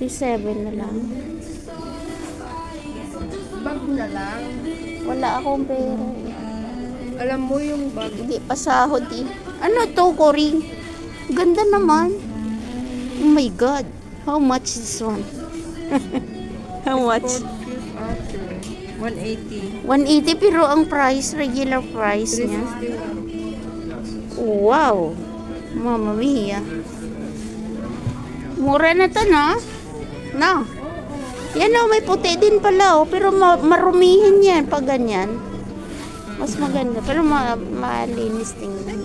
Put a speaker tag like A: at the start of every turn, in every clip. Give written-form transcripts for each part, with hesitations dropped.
A: 37 na lang.
B: Bag na lang.
A: Wala akong pera.
B: Alam mo yung bag.
A: Hindi pa sahod eh. Ano to, Cory? Ganda naman. Oh my God. How much is this one? How much?
B: 180.
A: 180 pero ang price, regular price niya.
B: 361.
A: Wow. Mama mia. Mura na to, no? No. Yan o, may puti din pala o. Pero marumihin yan pag ganyan. Mas maganda. Pero malinis tingnan.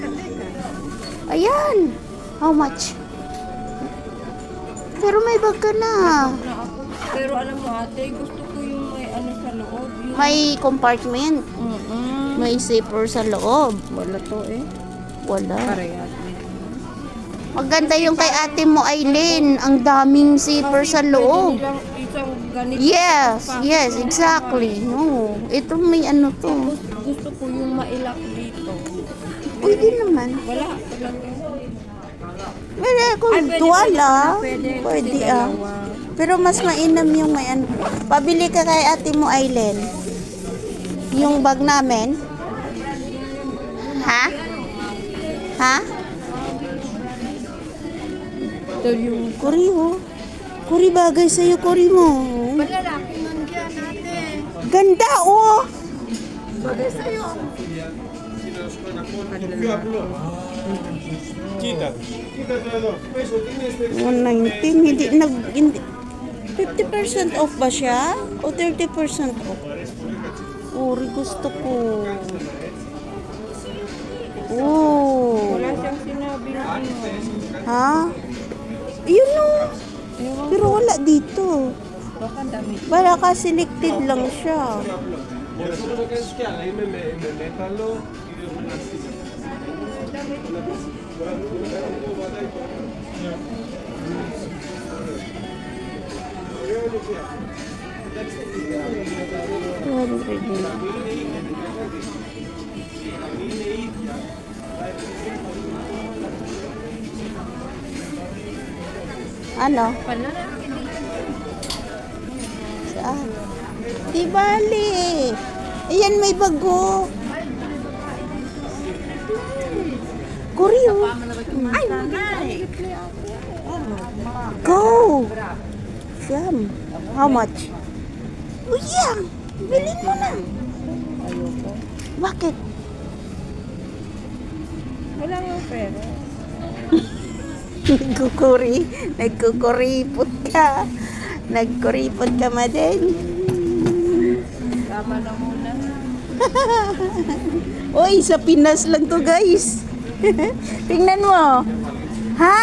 A: Ayan. How much? Pero may bag ka na.
B: Pero alam mo ate, gusto ko yung may ano sa loob. Yung...
A: May compartment. May zipper sa loob.
B: Wala to eh.
A: Wala.
B: Parehas.
A: Maganda yung kay ate mo, Aileen. Ang daming zipper sa loob. Yes, yes, exactly. No, ito may ano to.
B: Gusto ko yung mailak dito.
A: Pwede naman.
B: Wala.
A: Pwede kung tuwala. Pwede ah. Pero mas mainam yung may ano. Pabili ka kay ate mo, Aileen. Yung bag namin. Ha? Ha? Cory, oh. Cory, bagay sa'yo, Cory mo.
B: Malalaki man dyan, ate.
A: Ganda, oh.
B: Bagay sa'yo.
C: Quita. Quítate dos. Peso, tienes
A: 119, hindi 50% off ba siya? O 30% off? Cory, gusto ko. Oh.
B: Wala siyang sinabi na ano.
A: Ha? Yun o. Pero wala dito.
B: Baka damit.
A: Para ka selected lang siya.
C: ahí me métalo
A: Ano? Saan? Di bali. Ayan, may bago. Kuryo. Ay, go. Siyam. How much? Uy, yan. Bilhin mo na.
B: Ayoko.
A: Bakit?
B: Wala yung pera.
A: Nagkukuripot ka. Nagkuripot ka ma din.
B: Tama na muna.
A: Uy, sa Pinas lang to, guys. Tingnan mo. Ha?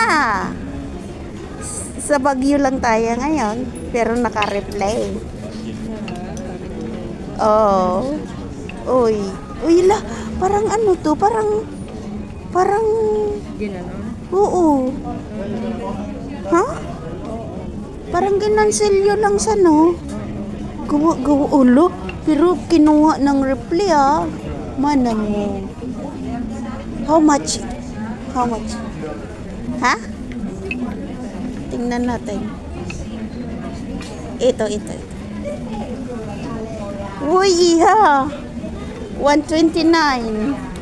A: Sa Baguio lang tayo ngayon. Pero naka-replay. Oh. Uy. Uy, parang ano to? Parang
B: Ginanon?
A: oo. Ha? Parang ginansilyo lang sa no. Gawa ulo. Pero kinuha ng replay ah. Mana mo. How much? How much? Ha? Tingnan natin. Ito. Uy, iha. 129.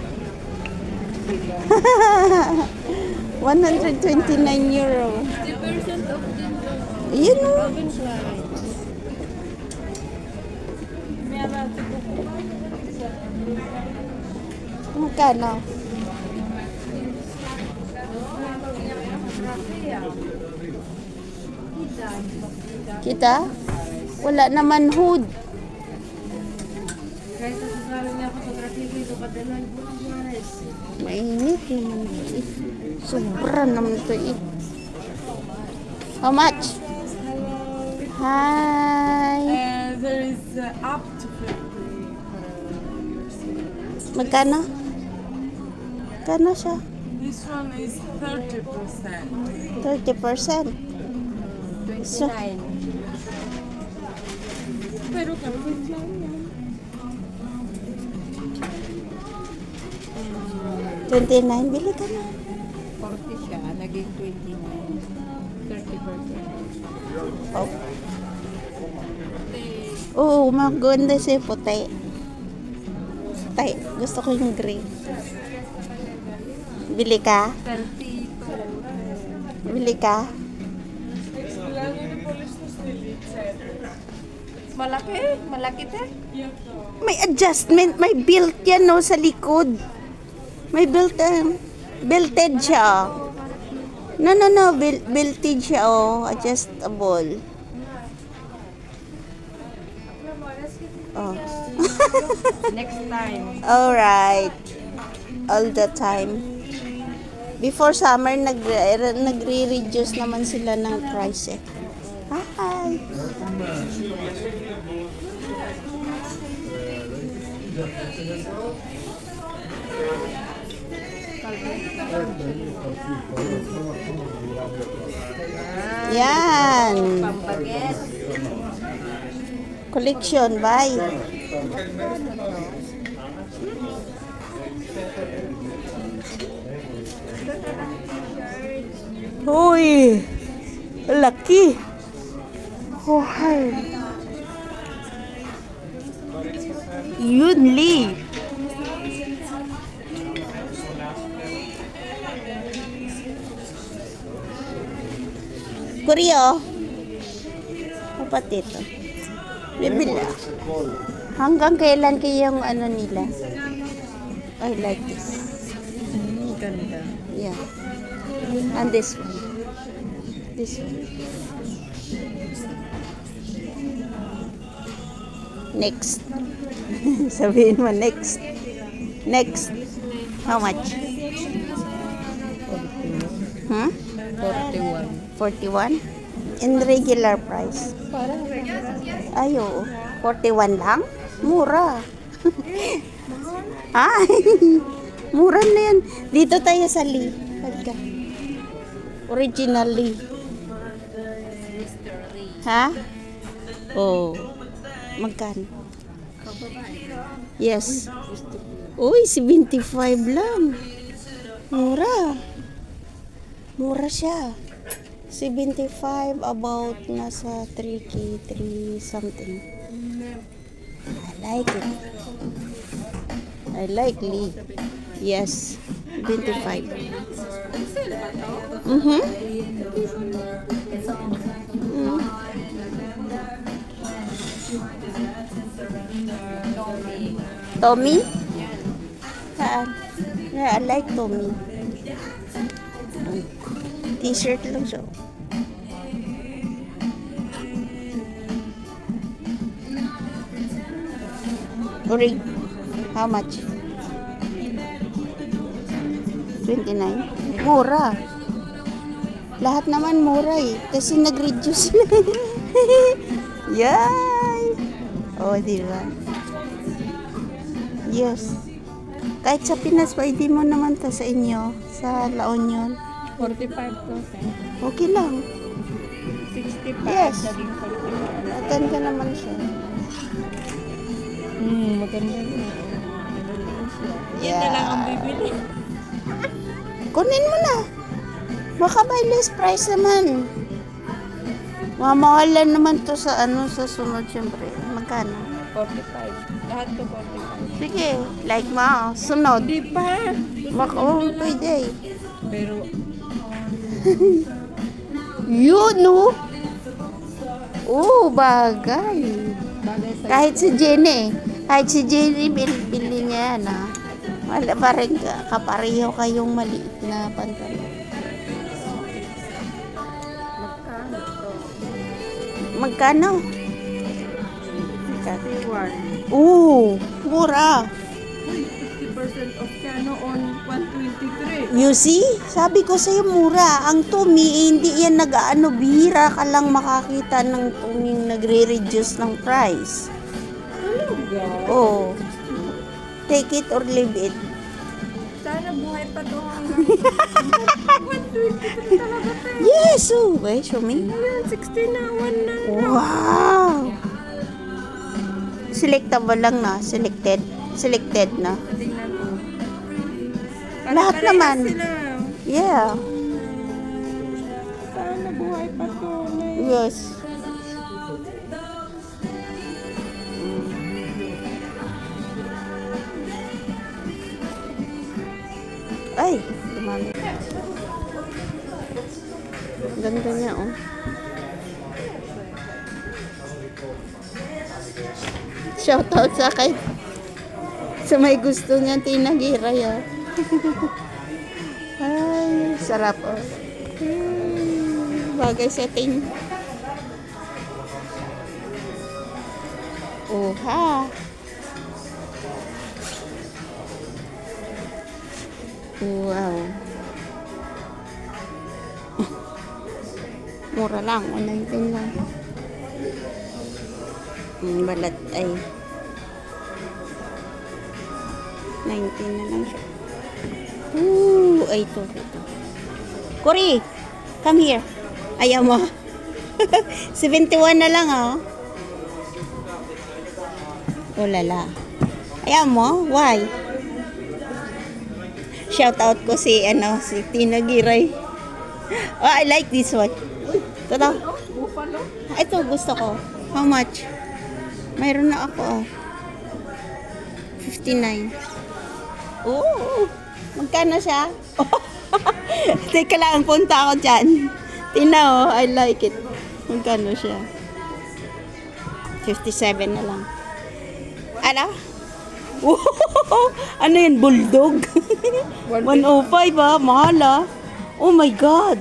A: 129 euro.
B: 50% off din to.
A: Ayan o. Magkano? Kita? Wala naman hood.
B: Kahit sa sasabi niya ako sa traffic ito, kadalan po ang buwares.
A: Mainit naman ito eh. Sobra naman ito eh. How much? Hi.
B: There is up to 50.
A: Magkano? Magkano siya?
B: This one is 30%.
A: 30%.
B: 29.
A: So,
B: Pero kapit lang yan.
A: 29, bili ka na.
B: 40 siya, naging 29. 30%.
A: Oh. Oo, maganda siya puti. Puti. Gusto ko yung gray. Bili ka?
B: 30.
A: Bili ka?
B: Malaki? Malaki te?
A: May adjustment, may built yan no sa likod. May built, belted siya. No, belted siya oh, adjustable. Oh.
B: Next time.
A: Alright. All the time. Before summer, nagre-reduce naman sila ng price eh. Hi! Yan!
B: Pambaget.
A: Collection, bye! Uy! Laki! Oh, hi! Yun, Lee! Kuryo! Kapatid ito. Bibila. Hanggang kailan kayong ano nila? I like this.
B: Ganda.
A: Yeah. And this one. This one. Next. Sabihin mo next. Next. How much? Hmm?
B: 41.
A: 41? In regular price.
B: Parang regular.
A: Ay, oo. 41 lang? Mura. Ay, mura na yan. Dito tayo sa Lee. Halika. Original Lee. Ha? Oh. Magkano? Yes. Uy, 75 lang. Mura. Mura siya. 75 about nasa 3K, 3 something. I like it. I like Lee. Yes. 25. Mhm. Tommy? Saan? Yeah, I like Tommy. T-shirt lang siya. Ori, how much? 29? Mura. Lahat naman mura eh. Kasi nag-reduce na. Yay! Oh, diba? Yes. Kahit sa Pinas, pwede mo naman to sa inyo. Sa La Union.
B: 45%.
A: Okay lang.
B: 65.
A: Yes.
B: Naging 45.
A: Maganda naman siya.
B: Maganda rin. Yan
A: Yeah.
B: na lang ang bibili.
A: Kunin mo na. Baka by less price naman. Mamahalan naman to sa ano sa sunod syempre. Magkano?
B: 45. Lahat to 45.
A: Sige, like mo. Sunod.
B: Di pa.
A: Baka oh, pwede.
B: Pero,
A: Yun, no? Oh, bagay.
B: bagay sa
A: Kahit si Jenny. Kahit si Jenny, bili niya yan, ha? Wala pa rin kapareho kayong maliit na pantalon.
B: magkano to?
A: Magkano? Oo, mura.
B: 50% off siya noon, 123.
A: You see? Sabi ko sa'yo, mura. Ang Tumi, hindi yan nag-ano, bihira ka lang makakita ng Tuming nagre-reduce ng price.
B: Talaga?
A: Oh. Take it or leave it.
B: Sana buhay pa to hanggang 123 talaga tayo.
A: Yes! Oh, wait, show me.
B: Ayan, 16 na, 1 na.
A: Wow! Selectable lang na. Selected na.
B: Tingnan mo.
A: Lahat
B: Pare-parehas
A: naman.
B: sila.
A: Yeah.
B: Sana buhay pa to.
A: Yes. Ay, dumami. Ganda niya, oh. Shoutout sa kay sa may gusto niya tinagiray, ah. Ay, sarap, oh. Bagay setting. Oh, ha. Wow. Mura lang, 119 lang. Balat ay 19 na lang siya. Ooh, ay ito. Cory, come here. Ayaw mo. 71 na lang, oh. Oh, lala. Ayaw mo? Why? Shout out ko si Tina Giray. Oh, I like this one. Ito.
B: Buffalo?
A: Ito gusto ko. How much? Mayroon na ako, ah. 59. Oh, magkano siya? Teka lang, punta ako dyan. Tina, oh, I like it. Magkano siya? 57 na lang. Ano? Ano yan? Bulldog? 105, ah. Mahal, ah. Oh my God.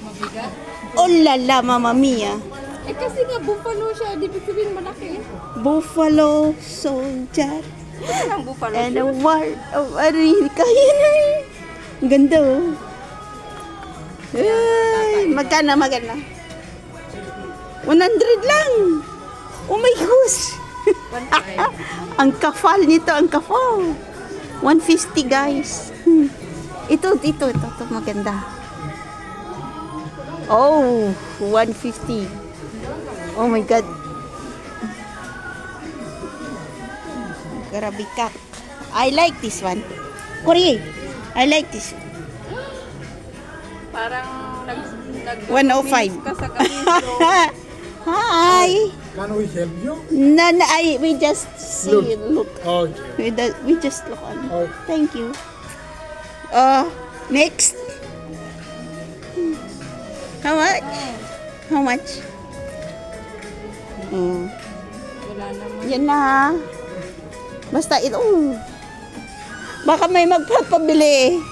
B: Mabigat?
A: Oh lala, Mama Mia.
B: Eh kasi nga buffalo siya, di ba sabihin malaki?
A: Buffalo soldier.
B: Ano lang buffalo
A: And
B: siya?
A: a war of America. Yan ay. Ang ganda, oh. Ay, magkano? 100 lang. Oh my gosh. Ang kafal nito, ang kafal. 150, guys. Ito, maganda. Oh, 150. Oh my God. Grabe kak. I like this one. Korea, I like this.
B: Parang nag
A: 105.
B: ka sa kamino.
A: Hi.
D: Can we help you?
A: No, we just see, look.
D: Okay.
A: We just look on.
D: Okay.
A: Thank you. Next. How much? How much?
B: Wala naman.
A: Yan na, ha? Basta ito. Baka may magpapabili.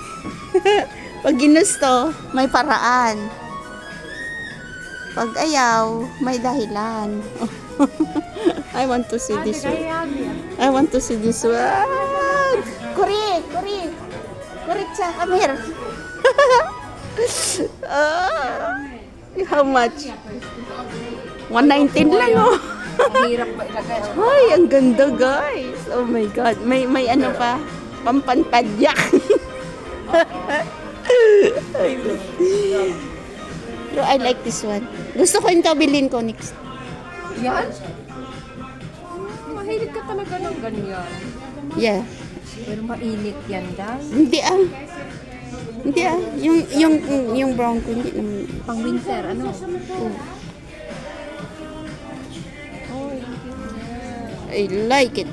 A: Pag ginusto, may paraan. Pag ayaw, may dahilan. I want to see this one. I want to see this one. Kuri, siya, come here. How much? 119 lang, oh.
B: Ang hirap ba ilagay?
A: Ay, ang ganda, guys. Oh my God. May ano pa? Pampanpadyak. Pero I like this one. Gusto ko yung tabilin ko next.
B: Yan? Mahilig ka talaga ng ganyan.
A: Yeah.
B: Pero mainit yan daw.
A: Hindi ah. Yung brown ko hindi naman.
B: Pang winter, ano?
A: I like it.